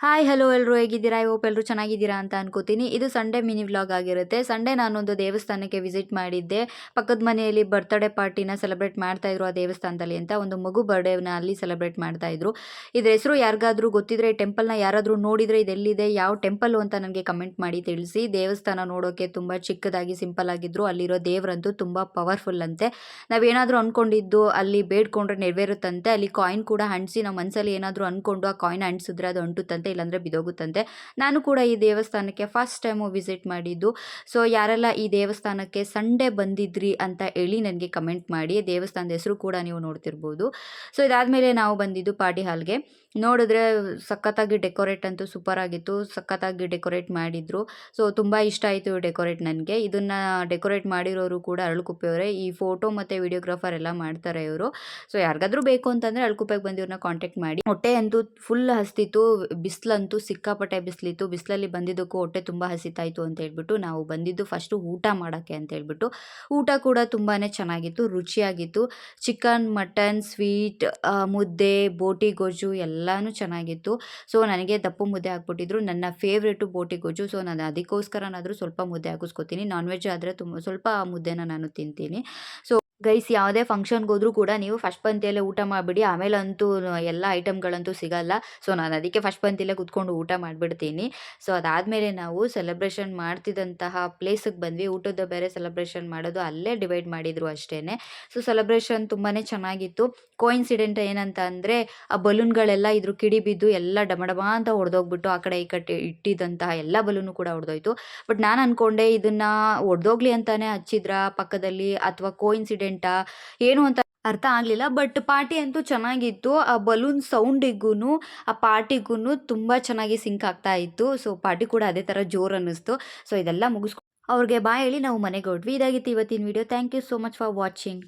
Hi hello ಎಲ್ಲರೂ ಹೇಗಿದ್ದೀರಾ? I hope ಎಲ್ಲರೂ ಚೆನ್ನಾಗಿದ್ದೀರಾ ಅಂತ ಅನ್ಕೋತೀನಿ. ಇದು ಸಂಡೇ ಮಿನಿ ವ್ಲಾಗ್ ಆಗಿರುತ್ತೆ. ಸಂಡೇ ನಾನೊಂದು ದೇವಸ್ಥಾನಕ್ಕೆ ವಿಸಿಟ್ ಮಾಡಿದ್ದೆ. ಪಕ್ಕದ ಮನೆಯಲ್ಲಿ ಬರ್ತ್ಡೇ ಪಾರ್ಟಿನ ಸೆಲೆಬ್ರೇಟ್ ಮಾಡ್ತಾಯಿದ್ರು ಆ ದೇವಸ್ಥಾನದಲ್ಲಿ ಅಂತ. ಒಂದು ಮಗು ಬರ್ಡೇನ ಅಲ್ಲಿ ಸೆಲೆಬ್ರೇಟ್ ಮಾಡ್ತಾಯಿದ್ರು. ಇದ್ರ ಹೆಸರು ಯಾರಿಗಾದ್ರೂ ಗೊತ್ತಿದ್ರೆ, ಈ ಟೆಂಪಲ್ನ ಯಾರಾದರೂ ನೋಡಿದರೆ ಇದೆಲ್ಲಿದೆ, ಯಾವ ಟೆಂಪಲ್ಲು ಅಂತ ನನಗೆ ಕಮೆಂಟ್ ಮಾಡಿ ತಿಳಿಸಿ. ದೇವಸ್ಥಾನ ನೋಡೋಕ್ಕೆ ತುಂಬ ಚಿಕ್ಕದಾಗಿ ಸಿಂಪಲ್ ಆಗಿದ್ರು. ಅಲ್ಲಿರೋ ದೇವರಂತೂ ತುಂಬ ಪವರ್ಫುಲ್ ಅಂತೆ. ನಾವೇನಾದರೂ ಅಂದ್ಕೊಂಡಿದ್ದು ಅಲ್ಲಿ ಬೇಡ್ಕೊಂಡ್ರೆ ನೆರವೇರುತ್ತಂತೆ. ಅಲ್ಲಿ ಕಾಯಿನ್ ಕೂಡ ಅಂಟಿಸಿ ನಾವು ಮನಸ್ಸಲ್ಲಿ ಏನಾದರೂ ಅಂದ್ಕೊಂಡು ಆ ಕಾಯಿನ್ ಅಂಟಿಸಿದ್ರೆ ಅದು ಅಂಟುತ್ತಂತೆ, ಇಲ್ಲಾಂದರೆ ಬಿದೋಗುತ್ತಂತೆ. ನಾನು ಕೂಡ ಈ ದೇವಸ್ಥಾನಕ್ಕೆ ಫಸ್ಟ್ ಟೈಮು ವಿಸಿಟ್ ಮಾಡಿದ್ದು. ಸೊ ಯಾರೆಲ್ಲ ಈ ದೇವಸ್ಥಾನಕ್ಕೆ ಸಂಡೇ ಬಂದಿದ್ರಿ ಅಂತ ಹೇಳಿ ನನಗೆ ಕಮೆಂಟ್ ಮಾಡಿ. ದೇವಸ್ಥಾನದ ಹೆಸರು ಕೂಡ ನೀವು ನೋಡ್ತಿರ್ಬೋದು. ಸೊ ಇದಾದಮೇಲೆ ನಾವು ಬಂದಿದ್ದು ಪಾರ್ಟಿ ಹಾಲ್ಗೆ. ನೋಡಿದ್ರೆ ಸಖತ್ತಾಗಿ ಡೆಕೋರೇಟ್ ಅಂತೂ ಸೂಪರ್ ಆಗಿತ್ತು. ಸಖತ್ತಾಗಿ ಡೆಕೋರೇಟ್ ಮಾಡಿದ್ರು. ಸೊ ತುಂಬ ಇಷ್ಟ ಆಯಿತು ಡೆಕೋರೇಟ್ ನನಗೆ. ಇದನ್ನು ಡೆಕೋರೇಟ್ ಮಾಡಿರೋರು ಕೂಡ ಅರಳುಕುಪ್ಪೆಯವರೇ. ಈ ಫೋಟೋ ಮತ್ತು ವಿಡಿಯೋಗ್ರಾಫರ್ ಎಲ್ಲ ಮಾಡ್ತಾರೆ ಇವರು. ಸೊ ಯಾರಿಗಾದ್ರೂ ಬೇಕು ಅಂತಂದರೆ ಅರಳುಕುಪ್ಪೆಗೆ ಬಂದು ಇವ್ರನ್ನ ಕಾಂಟ್ಯಾಕ್ಟ್ ಮಾಡಿ. ಹೊಟ್ಟೆ ಅಂತೂ ಫುಲ್ ಹಸ್ತಿತ್ತು. ಬಿಸಿಲಂತೂ ಸಿಕ್ಕಾಪಟ್ಟೆ ಬಿಸಿಲಿತ್ತು. ಬಿಸಿಲಲ್ಲಿ ಬಂದಿದ್ದಕ್ಕೂ ಹೊಟ್ಟೆ ತುಂಬ ಹಸಿತಾಯಿತು ಅಂತ ಹೇಳ್ಬಿಟ್ಟು ನಾವು ಬಂದಿದ್ದು ಫಸ್ಟು ಊಟ ಮಾಡೋಕ್ಕೆ ಅಂತ ಹೇಳ್ಬಿಟ್ಟು. ಊಟ ಕೂಡ ತುಂಬಾ ಚೆನ್ನಾಗಿತ್ತು, ರುಚಿಯಾಗಿತ್ತು. ಚಿಕನ್, ಮಟನ್, ಸ್ವೀಟ್, ಮುದ್ದೆ, ಬೋಟಿ ಗೊಜ್ಜು ಎಲ್ಲನೂ ಚೆನ್ನಾಗಿತ್ತು. ಸೊ ನನಗೆ ದಪ್ಪು ಮುದ್ದೆ ಹಾಕ್ಬಿಟ್ಟಿದ್ರು. ನನ್ನ ಫೇವ್ರೇಟು ಬೋಟಿ ಗೊಜ್ಜು. ಸೊ ನಾನು ಅದಕ್ಕೋಸ್ಕರನಾದರೂ ಸ್ವಲ್ಪ ಮುದ್ದೆ ಹಾಕಿಸ್ಕೊತೀನಿ. ನಾನ್ ವೆಜ್ ಆದರೆ ಸ್ವಲ್ಪ ಮುದ್ದೆನ ನಾನು ತಿಂತೀನಿ. ಸೊ ಗೈಸ್, ಯಾವುದೇ ಫಂಕ್ಷನ್ಗೆ ಹೋದ್ರೂ ಕೂಡ ನೀವು ಫಸ್ಟ್ ಪಂಕ್ತಿಯಲ್ಲೇ ಊಟ ಮಾಡಿಬಿಡಿ. ಆಮೇಲಂತೂ ಎಲ್ಲ ಐಟಮ್ಗಳಂತೂ ಸಿಗಲ್ಲ. ಸೊ ನಾನು ಅದಕ್ಕೆ ಫಸ್ಟ್ ಪಂಕ್ತಿಯಲ್ಲೇ ಕೂತ್ಕೊಂಡು ಊಟ ಮಾಡಿಬಿಡ್ತೀನಿ. ಸೊ ಅದಾದಮೇಲೆ ನಾವು ಸೆಲೆಬ್ರೇಷನ್ ಮಾಡ್ತಿದ್ದಂತಹ ಪ್ಲೇಸಿಗೆ ಬಂದ್ವಿ. ಊಟದ ಬೇರೆ ಸೆಲೆಬ್ರೇಷನ್ ಮಾಡೋದು ಅಲ್ಲೇ ಡಿವೈಡ್ ಮಾಡಿದರು ಅಷ್ಟೇ. ಸೊ ಸೆಲೆಬ್ರೇಷನ್ ತುಂಬಾ ಚೆನ್ನಾಗಿತ್ತು. ಕೋಇನ್ಸಿಡೆಂಟ್ ಏನಂತ ಅಂದರೆ, ಆ ಬಲೂನ್ಗಳೆಲ್ಲ ಇದ್ರ ಕಿಡಿ ಬಿದ್ದು ಎಲ್ಲ ಡಮ ಅಂತ ಹೊಡೆದೋಗ್ಬಿಟ್ಟು ಆ ಕಡೆ ಈ ಕಡೆ ಇಟ್ಟಿದ್ದಂತಹ ಎಲ್ಲ ಬಲೂನು ಕೂಡ ಹೊಡೆದೋಯ್ತು. ಬಟ್ ನಾನು ಅಂದ್ಕೊಂಡೆ ಇದನ್ನು ಹೊಡೆದೋಗ್ಲಿ ಅಂತಾನೆ ಹಚ್ಚಿದ್ರ ಪಕ್ಕದಲ್ಲಿ, ಅಥವಾ ಕೋಇನ್ಸಿಡೆಂಟಾ ಏನು ಅಂತ ಅರ್ಥ ಆಗಲಿಲ್ಲ. ಬಟ್ ಪಾರ್ಟಿ ಅಂತೂ ಚೆನ್ನಾಗಿತ್ತು. ಆ ಬಲೂನ್ ಸೌಂಡಿಗೂ ಆ ಪಾರ್ಟಿಗೂ ತುಂಬ ಚೆನ್ನಾಗಿ ಸಿಂಕ್ ಆಗ್ತಾ ಇತ್ತು. ಸೊ ಪಾರ್ಟಿ ಕೂಡ ಅದೇ ಥರ ಜೋರು ಅನ್ನಿಸ್ತು. ಸೊ ಇದೆಲ್ಲ ಮುಗಿಸ್ಕೊಂಡು ಅವ್ರಿಗೆ ಬಾಯ್ ಹೇಳಿ ನಾವು ಮನೆಗೆ ಹೊರಟ್ವಿ. ಇದಾಗಿತ್ತು ಇವತ್ತಿನ video. Thank you so much for watching.